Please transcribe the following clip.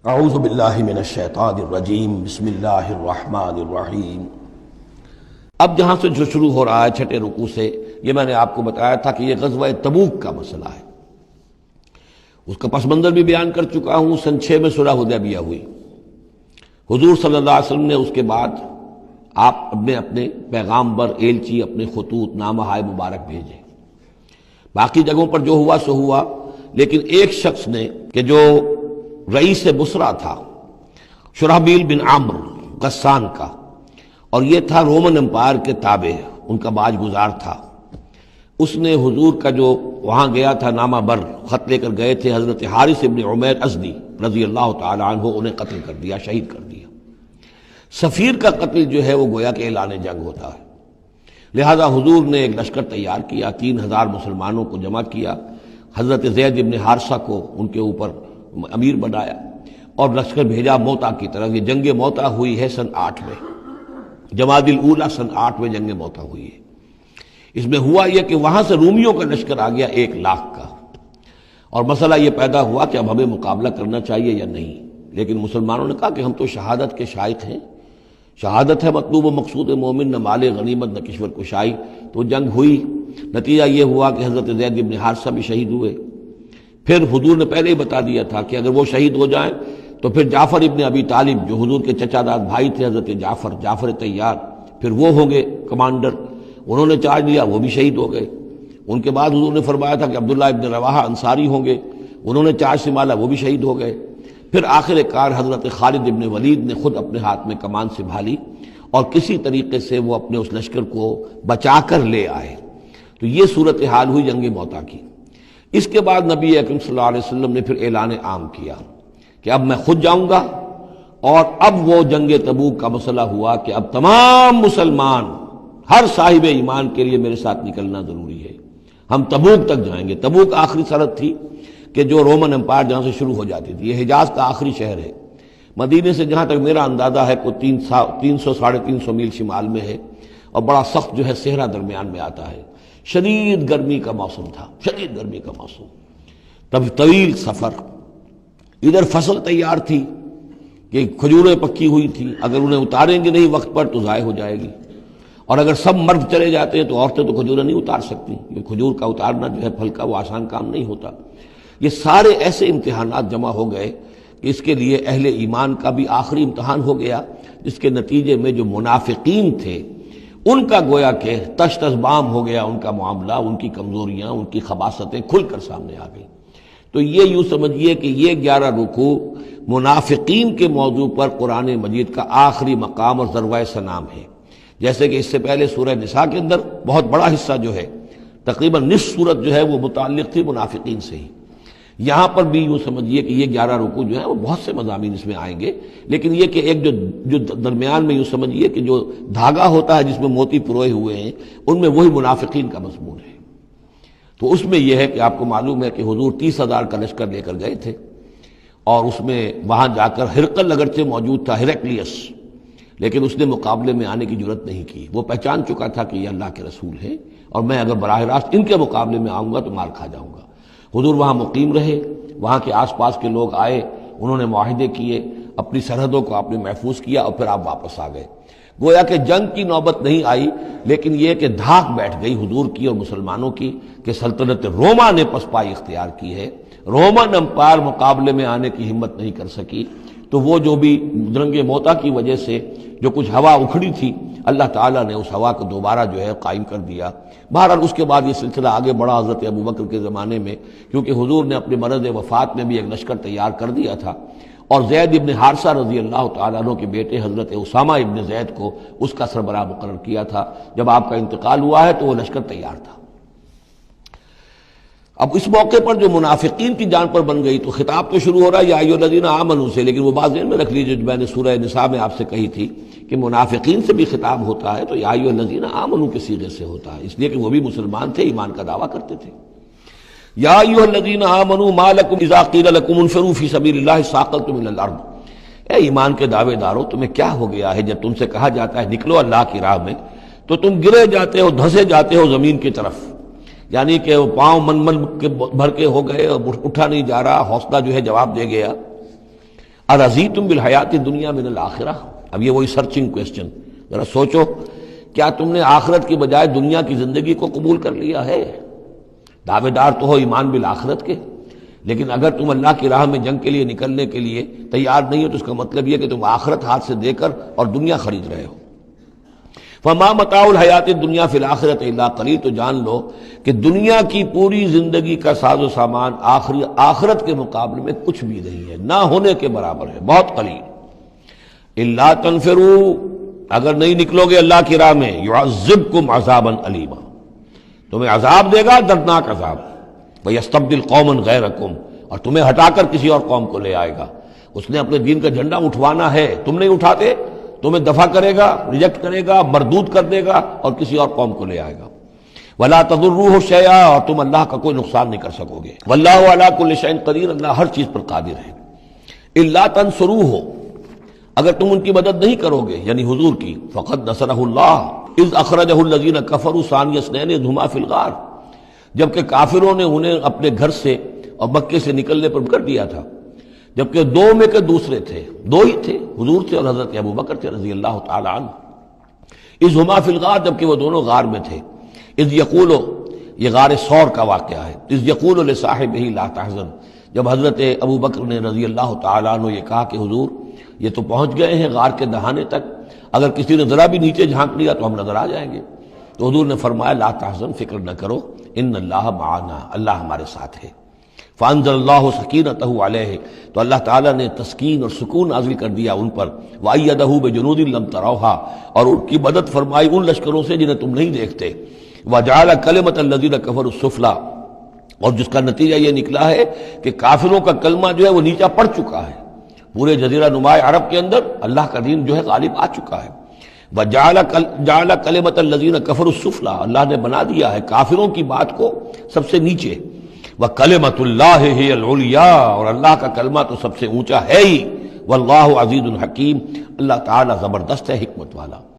اعوذ باللہ من الشیطان الرجیم بسم اللہ الرحمن الرحیم۔ اب جہاں سے جو شروع ہو رہا ہے چھٹے رکوع سے، یہ میں نے آپ کو بتایا تھا کہ یہ غزوہ تبوک کا مسئلہ ہے۔ اس کا پس منظر بھی بیان کر چکا ہوں۔ سن 6 میں صلح حدیبیہ ہوئی۔ حضور صلی اللہ علیہ وسلم نے اس کے بعد آپ اپنے پیغامبر، ایلچی، اپنے خطوط، نامہ مبارک بھیجے۔ باقی جگہوں پر جو ہوا سو ہوا، لیکن ایک شخص نے کہ جو رئیس بصرہ تھا، شرحبیل بن عمرو غسان کا، اور یہ تھا رومن امپائر کے تابع، ان کا باج گزار تھا، اس نے حضور کا جو وہاں گیا تھا نامہ بر خط لے کر گئے تھے حضرت حارث ابن عمیر ازدی رضی اللہ تعالی عنہ، انہیں قتل کر دیا، شہید کر دیا۔ سفیر کا قتل جو ہے وہ گویا کہ اعلان جنگ ہوتا ہے، لہذا حضور نے ایک لشکر تیار کیا، 3000 مسلمانوں کو جمع کیا، حضرت زید ابن حارثہ کو ان کے اوپر امیر بنایا اور لشکر بھیجا موتا کی طرف۔ یہ جنگ موتا ہوئی ہے سن 8 میں، جمادی الاولیٰ سن 8 میں جنگ موتا ہوئی ہے۔ اس میں ہوا یہ کہ وہاں سے رومیوں کا لشکر آ گیا 1 لاکھ کا، اور مسئلہ یہ پیدا ہوا کہ اب ہمیں مقابلہ کرنا چاہیے یا نہیں۔ لیکن مسلمانوں نے کہا کہ ہم تو شہادت کے شائق ہیں، شہادت ہے مطلوب و مقصود مومن، نہ مال غنیمت نہ کشور کشائی۔ تو جنگ ہوئی، نتیجہ یہ ہوا کہ حضرت زید بن حارثہ بھی شہید ہوئے۔ پھر حضور نے پہلے ہی بتا دیا تھا کہ اگر وہ شہید ہو جائیں تو پھر جعفر ابن ابی طالب جو حضور کے چچا داد بھائی تھے، حضرت جعفر طیار، پھر وہ ہوں گے کمانڈر، انہوں نے چارج لیا، وہ بھی شہید ہو گئے۔ ان کے بعد حضور نے فرمایا تھا کہ عبداللہ ابن رواحہ انصاری ہوں گے، انہوں نے چارج سنبھالا، وہ بھی شہید ہو گئے۔ پھر آخر کار حضرت خالد ابن ولید نے خود اپنے ہاتھ میں کمان سنبھالی اور کسی طریقے سے وہ اپنے اس لشکر کو بچا کر لے آئے۔ تو یہ صورتحال ہوئی جنگ موتا کی۔ اس کے بعد نبی اکرم صلی اللہ علیہ وسلم نے پھر اعلان عام کیا کہ اب میں خود جاؤں گا، اور اب وہ جنگ تبوک کا مسئلہ ہوا کہ اب تمام مسلمان، ہر صاحب ایمان کے لیے میرے ساتھ نکلنا ضروری ہے، ہم تبوک تک جائیں گے۔ تبوک آخری سرحد تھی کہ جو رومن امپائر جہاں سے شروع ہو جاتی تھی، یہ حجاز کا آخری شہر ہے، مدینے سے جہاں تک میرا اندازہ ہے کوئی 300 ساڑھے 300 میل شمال میں ہے، اور بڑا سخت جو ہے صحرا درمیان میں آتا ہے۔ شدید گرمی کا موسم تھا، شدید گرمی کا موسم، تب طویل سفر۔ ادھر فصل تیار تھی کہ کھجوریں پکی ہوئی تھی، اگر انہیں اتاریں گے نہیں وقت پر تو ضائع ہو جائے گی، اور اگر سب مرد چلے جاتے ہیں تو عورتیں تو کھجوریں نہیں اتار سکتی، یہ کھجور کا اتارنا جو ہے پھل کا وہ آسان کام نہیں ہوتا۔ یہ سارے ایسے امتحانات جمع ہو گئے کہ اس کے لیے اہل ایمان کا بھی آخری امتحان ہو گیا، جس کے نتیجے میں جو منافقین تھے ان کا گویا کہ تش تش بام ہو گیا، ان کا معاملہ، ان کی کمزوریاں، ان کی خباثتیں کھل کر سامنے آ گئی۔ تو یہ یوں سمجھیے کہ یہ 11 رکوع منافقین کے موضوع پر قرآن مجید کا آخری مقام اور ذروہ سنام ہے۔ جیسے کہ اس سے پہلے سورہ نساء کے اندر بہت بڑا حصہ جو ہے، تقریباً نصف سورت جو ہے وہ متعلق تھی منافقین سے ہی۔ یہاں پر بھی یوں سمجھیے کہ یہ 11 رکوع جو ہیں وہ بہت سے مضامین اس میں آئیں گے، لیکن یہ کہ ایک جو درمیان میں یوں سمجھیے کہ جو دھاگا ہوتا ہے جس میں موتی پروئے ہوئے ہیں، ان میں وہی منافقین کا مضمون ہے۔ تو اس میں یہ ہے کہ آپ کو معلوم ہے کہ حضور 30,000 کا لشکر لے کر گئے تھے، اور اس میں وہاں جا کر ہرقل اگرچہ موجود تھا، ہیرکلیس، لیکن اس نے مقابلے میں آنے کی جرت نہیں کی۔ وہ پہچان چکا تھا کہ یہ اللہ کے رسول ہیں، اور میں اگر براہ راست ان کے مقابلے میں آؤں گا تو مار کھا جاؤں گا۔ حضور وہاں مقیم رہے، وہاں کے آس پاس کے لوگ آئے، انہوں نے معاہدے کیے، اپنی سرحدوں کو آپ نے محفوظ کیا، اور پھر آپ واپس آ گئے۔ گویا کہ جنگ کی نوبت نہیں آئی، لیکن یہ کہ دھاک بیٹھ گئی حضور کی اور مسلمانوں کی کہ سلطنت روما نے پسپائی اختیار کی ہے، رومن امپائر مقابلے میں آنے کی ہمت نہیں کر سکی۔ تو وہ جو بھی جنگ موتا کی وجہ سے جو کچھ ہوا اکھڑی تھی، اللہ تعالیٰ نے اس ہوا کو دوبارہ جو ہے قائم کر دیا۔ بہرحال اس کے بعد یہ سلسلہ آگے بڑھا حضرت ابوبکر کے زمانے میں، کیونکہ حضور نے اپنے مرض وفات میں بھی ایک لشکر تیار کر دیا تھا، اور زید ابن حارثہ رضی اللہ تعالیٰ عنہ کے بیٹے حضرت اسامہ ابن زید کو اس کا سربراہ مقرر کیا تھا۔ جب آپ کا انتقال ہوا ہے تو وہ لشکر تیار تھا۔ اب اس موقع پر جو منافقین کی جان پر بن گئی، تو خطاب تو شروع ہو رہا ہے یا ایھا الذین آمنوا سے، لیکن وہ بات ذہن میں رکھ لیجیے جو میں نے سورہ نساء میں آپ سے کہی تھی کہ منافقین سے بھی خطاب ہوتا ہے تو یا ایھا الذین آمنوا کے صیغے سے ہوتا ہے، اس لیے کہ وہ بھی مسلمان تھے، ایمان کا دعویٰ کرتے تھے۔ یا ایھا الذین آمنوا ما لکم اذا قیل لکم انفروا فی سبیل اللہ ثاقلتم الی الارض، اے ایمان کے دعوے دارو، تمہیں کیا ہو گیا ہے جب تم سے کہا جاتا ہے نکلو اللہ کی راہ میں تو تم گرے جاتے ہو، دھسے جاتے ہو زمین کی طرف، یعنی کہ وہ پاؤں من کے بھر کے ہو گئے اور اٹھا نہیں جا رہا، حوصلہ جو ہے جواب دے گیا۔ ارضیتم بالحیات الدنیا من الآخرہ، اب یہ وہی سرچنگ کویسچن، ذرا سوچو کیا تم نے آخرت کی بجائے دنیا کی زندگی کو قبول کر لیا ہے؟ دعوے دار تو ہو ایمان بالآخرت کے، لیکن اگر تم اللہ کی راہ میں جنگ کے لیے نکلنے کے لیے تیار نہیں ہو تو اس کا مطلب یہ کہ تم آخرت ہاتھ سے دے کر اور دنیا خرید رہے ہو۔ فما متاع الحیات الدنیا فی الآخرۃ الا قلیل، تو جان لو کہ دنیا کی پوری زندگی کا ساز و سامان آخرت کے مقابلے میں کچھ بھی نہیں ہے، نہ ہونے کے برابر ہے، بہت قلیل۔ الا تنفروا، اگر نہیں نکلو گے اللہ کی راہ میں، یعذبکم عذابا علیما، تمہیں عذاب دے گا، دردناک عذاب، وَيَسْتَبْدِلْ قَوْمًا غَيْرَكُمْ، اور تمہیں ہٹا کر کسی اور قوم کو لے آئے گا۔ اس نے اپنے دین کا جھنڈا اٹھوانا ہے، تم نہیں اٹھاتے، تمہیں دفع کرے گا، ریجیکٹ کرے گا، مردود کر دے گا اور کسی اور قوم کو لے آئے گا۔ وَلَا تَضُرُّوهُ شَيْئًا، اور تم اللہ کا کوئی نقصان نہیں کر سکو گے۔ وَاللَّهُ عَلَىٰ كُلِّ شَيْءٍ قَدِيرٌ، اللہ ہر چیز پر قادر ہے۔ إِلَّا تَنصُرُوهُ، اگر تم ان کی مدد نہیں کرو گے یعنی حضور کی، فَقَدْ نَصَرَهُ اللَّهُ إِذْ أَخْرَجَهُ الَّذِينَ كَفَرُوا ثَانِيَ اثْنَيْنِ إِذْ هُمَا فِي الْغَارِ، جبکہ کافروں نے انہیں اپنے گھر سے اور مکے سے نکلنے پر کر دیا تھا، جبکہ دو میں کے دوسرے تھے، دو ہی تھے، حضور تھے اور حضرت ابوبکر تھے رضی اللہ تعالی عنہ۔ اذ ہما فی الغار، جبکہ وہ دونوں غار میں تھے۔ اذ یقول، یہ غار ثور کا واقعہ ہے۔ اذ یقول لصاحبہ لا تحزن، جب حضرت ابوبکر نے رضی اللہ تعالی عنہ یہ کہا کہ حضور یہ تو پہنچ گئے ہیں غار کے دہانے تک، اگر کسی نے ذرا بھی نیچے جھانک لیا تو ہم نظر آ جائیں گے۔ تو حضور نے فرمایا لا تحزن، فکر نہ کرو، ان اللہ معنا، اللہ ہمارے ساتھ ہے۔ فانزل اللہ سکینتہ علیہ، تو اللہ تعالیٰ نے تسکین اور سکون نازل کر دیا ان پر۔ وأیدہ بجنود لم تروہا، اور ان کی مدد فرمائی ان لشکروں سے جنہیں تم نہیں دیکھتے۔ وجعل کلمۃ الذین کفروا السفلی، اور جس کا نتیجہ یہ نکلا ہے کہ کافروں کا کلمہ جو ہے وہ نیچا پڑ چکا ہے، پورے جزیرہ نما عرب کے اندر اللہ کا دین جو ہے غالب آ چکا ہے۔ جعل کلمۃ الذین کفروا السفلی، اللہ نے بنا دیا ہے کافروں کی بات کو سب سے نیچے۔ وَكَلِمَةُ اللَّهِ هِيَ الْعُلْيَا، اور اللہ کا کلمہ تو سب سے اونچا ہے ہی۔ وَاللَّهُ عَزِيزٌ حَكِيمٌ، اللہ تعالیٰ زبردست ہے، حکمت والا۔